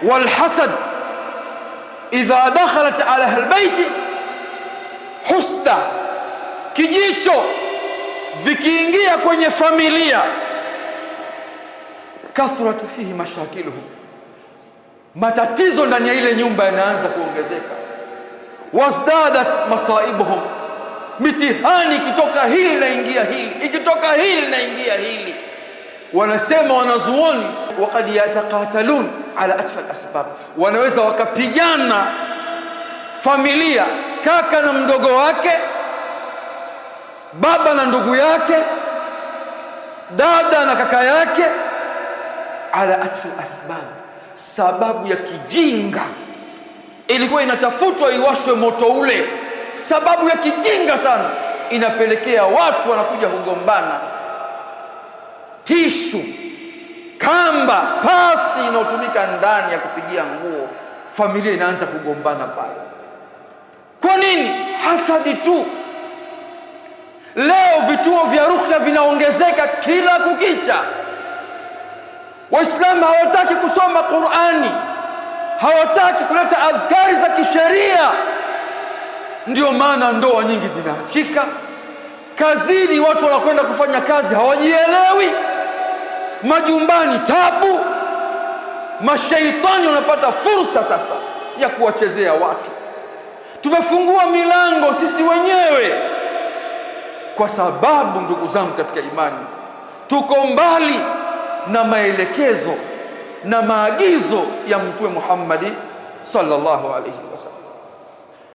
walhasad idha dakhalat ala albayt husda, kijicho vikiingia kwenye familia, kathratu fihi mashakiluhum, matatizo ndani ya ile nyumba yanaanza kuongezeka. Wasdadat masaibuhum, mitihani ikitoka hili naingia hili, ikitoka hili naingia hili. Wanasema wanazuoni, waqad yataqatalun ala atfal asbab, wanaweza wakapigana familia, kaka na mdogo wake, baba na ndugu yake, dada na kaka yake, ala atfal asbab, sababu ya kijinga. Ilikuwa inatafutwa iwashwe moto ule, sababu ya kijinga sana inapelekea watu wanakuja kugombana. Tishu, kamba, pasi inayotumika ndani ya kupigia nguo, familia inaanza kugombana pale. Kwa nini? Hasadi tu. Leo vituo vya ruqya vinaongezeka kila kukicha. Waislamu hawataki kusoma Qur'ani, hawataki kuleta adhkari za kisheria. Ndio maana ndoa nyingi zinaachika. Kazini watu wanakwenda kufanya kazi hawajielewi. Majumbani tabu. Mashaitani wanapata fursa sasa ya kuwachezea watu. Tumefungua milango sisi wenyewe, kwa sababu ndugu zangu katika imani, tuko mbali na maelekezo na maagizo ya Mtume Muhammad sallallahu alaihi wasallam.